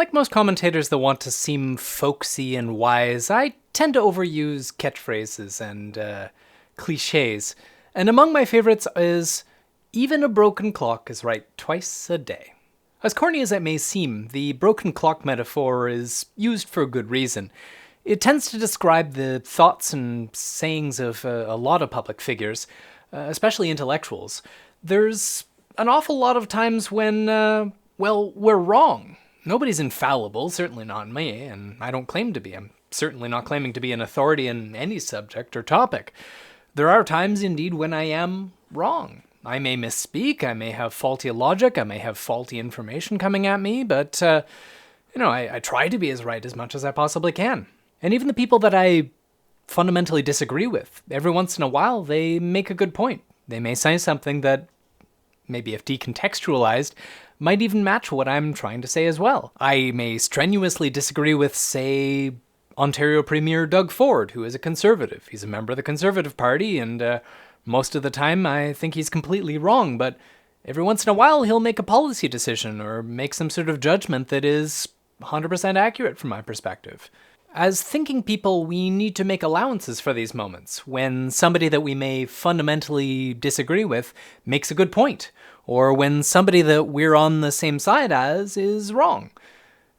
Like most commentators that want to seem folksy and wise, I tend to overuse catchphrases and cliches. And among my favorites is, even a broken clock is right twice a day. As corny as it may seem, the broken clock metaphor is used for a good reason. It tends to describe the thoughts and sayings of a lot of public figures, especially intellectuals. There's an awful lot of times when, we're wrong. Nobody's infallible, certainly not me, and I don't claim to be. I'm certainly not claiming to be an authority in any subject or topic. There are times, indeed, when I am wrong. I may misspeak, I may have faulty logic, I may have faulty information coming at me, but, I try to be as right as much as I possibly can. And even the people that I fundamentally disagree with, every once in a while, they make a good point. They may say something that, maybe if decontextualized, might even match what I'm trying to say as well. I may strenuously disagree with, say, Ontario Premier Doug Ford, who is a Conservative. He's a member of the Conservative Party, and most of the time I think he's completely wrong, but every once in a while he'll make a policy decision or make some sort of judgment that is 100% accurate from my perspective. As thinking people, we need to make allowances for these moments, when somebody that we may fundamentally disagree with makes a good point, or when somebody that we're on the same side as is wrong.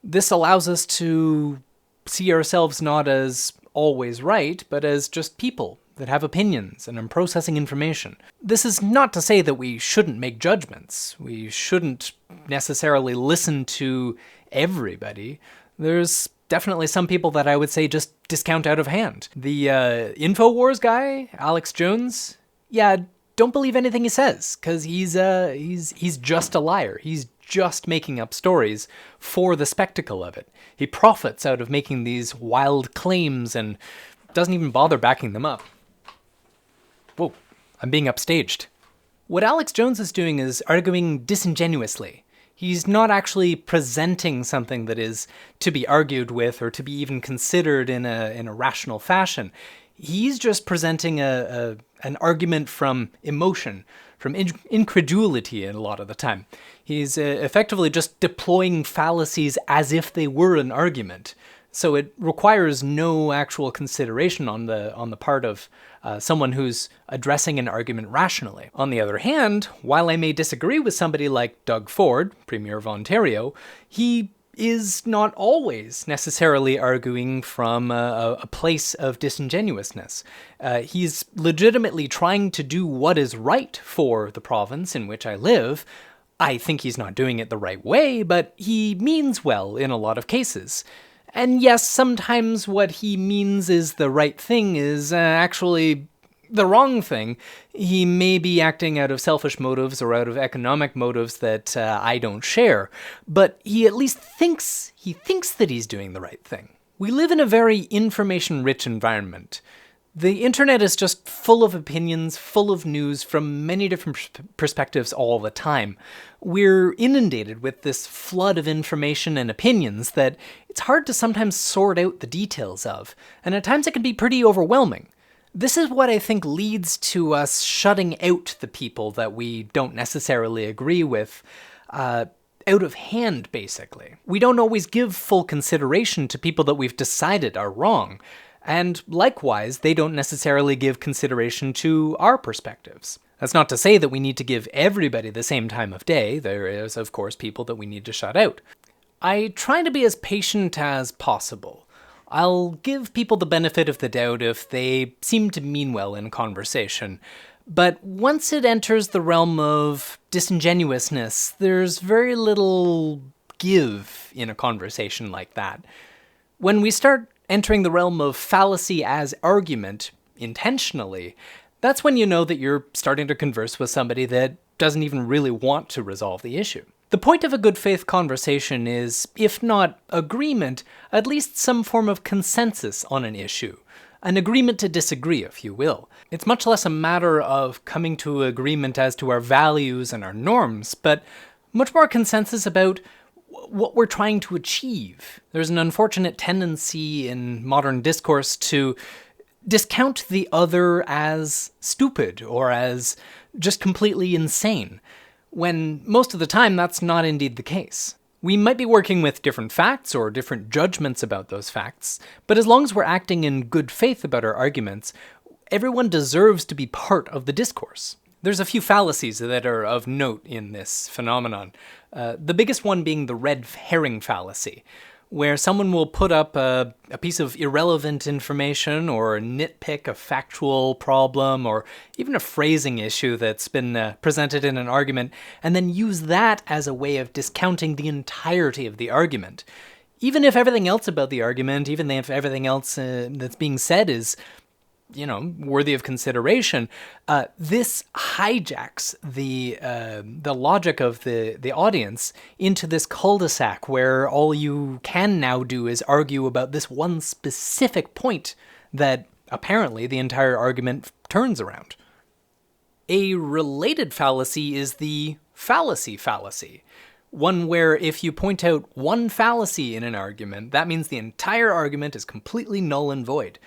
This allows us to see ourselves not as always right, but as just people that have opinions and are processing information. This is not to say that we shouldn't make judgments. We shouldn't necessarily listen to everybody. There's definitely some people that I would say just discount out of hand. The InfoWars guy, Alex Jones, don't believe anything he says, because he's just a liar. He's just making up stories for the spectacle of it. He profits out of making these wild claims and doesn't even bother backing them up. Whoa, I'm being upstaged. What Alex Jones is doing is arguing disingenuously. He's not actually presenting something that is to be argued with or to be even considered in a rational fashion. He's just presenting an argument from emotion, from incredulity a lot of the time. He's effectively just deploying fallacies as if they were an argument. So it requires no actual consideration on the part of someone who's addressing an argument rationally. On the other hand, while I may disagree with somebody like Doug Ford, Premier of Ontario, he is not always necessarily arguing from a place of disingenuousness. He's legitimately trying to do what is right for the province in which I live. I think he's not doing it the right way, but he means well in a lot of cases. And yes, sometimes what he means is the right thing is actually the wrong thing. He may be acting out of selfish motives or out of economic motives that I don't share, but he at least thinks that he's doing the right thing. We live in a very information-rich environment. The internet is just full of opinions, full of news from many different perspectives all the time. We're inundated with this flood of information and opinions that it's hard to sometimes sort out the details of, and at times it can be pretty overwhelming. This is what I think leads to us shutting out the people that we don't necessarily agree with out of hand, basically. We don't always give full consideration to people that we've decided are wrong. And likewise, they don't necessarily give consideration to our perspectives. That's not to say that we need to give everybody the same time of day. There is, of course, people that we need to shut out. I try to be as patient as possible. I'll give people the benefit of the doubt if they seem to mean well in conversation. But once it enters the realm of disingenuousness, there's very little give in a conversation like that. When we start entering the realm of fallacy as argument, intentionally, that's when you know that you're starting to converse with somebody that doesn't even really want to resolve the issue. The point of a good faith conversation is, if not agreement, at least some form of consensus on an issue. An agreement to disagree, if you will. It's much less a matter of coming to agreement as to our values and our norms, but much more consensus about what we're trying to achieve. There's an unfortunate tendency in modern discourse to discount the other as stupid or as just completely insane, when most of the time that's not indeed the case. We might be working with different facts or different judgments about those facts, but as long as we're acting in good faith about our arguments, everyone deserves to be part of the discourse. There's a few fallacies that are of note in this phenomenon. The biggest one being the red herring fallacy, where someone will put up a piece of irrelevant information or nitpick a factual problem or even a phrasing issue that's been presented in an argument, and then use that as a way of discounting the entirety of the argument. Even if everything else about the argument, even if everything else that's being said is worthy of consideration, this hijacks the logic of the audience into this cul-de-sac where all you can now do is argue about this one specific point that apparently the entire argument turns around. A related fallacy is the fallacy. One where if you point out one fallacy in an argument, that means the entire argument is completely null and void.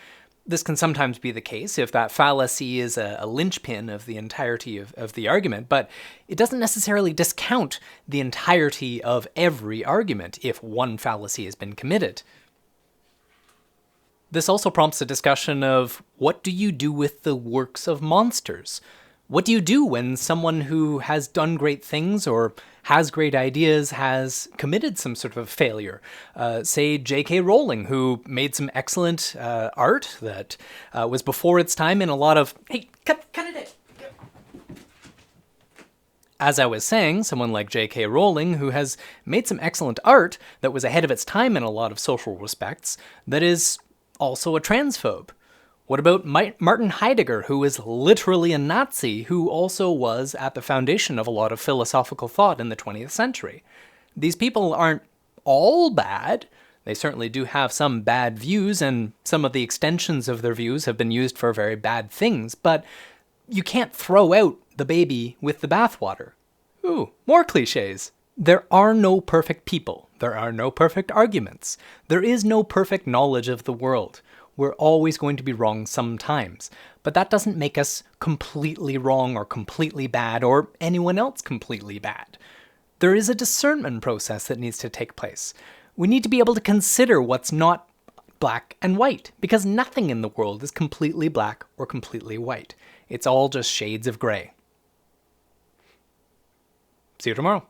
This can sometimes be the case if that fallacy is a linchpin of the entirety of the argument, but it doesn't necessarily discount the entirety of every argument if one fallacy has been committed. This also prompts a discussion of what do you do with the works of monsters? What do you do when someone who has done great things or has great ideas has committed some sort of failure? Say J.K. Rowling, who made some excellent art that was before its time in a lot of... Hey, cut it out! As I was saying, someone like J.K. Rowling, who has made some excellent art that was ahead of its time in a lot of social respects, that is also a transphobe. What about Martin Heidegger, who is literally a Nazi, who also was at the foundation of a lot of philosophical thought in the 20th century? These people aren't all bad. They certainly do have some bad views, and some of the extensions of their views have been used for very bad things, but you can't throw out the baby with the bathwater. Ooh, more cliches. There are no perfect people. There are no perfect arguments. There is no perfect knowledge of the world. We're always going to be wrong sometimes, but that doesn't make us completely wrong or completely bad or anyone else completely bad. There is a discernment process that needs to take place. We need to be able to consider what's not black and white, because nothing in the world is completely black or completely white. It's all just shades of gray. See you tomorrow.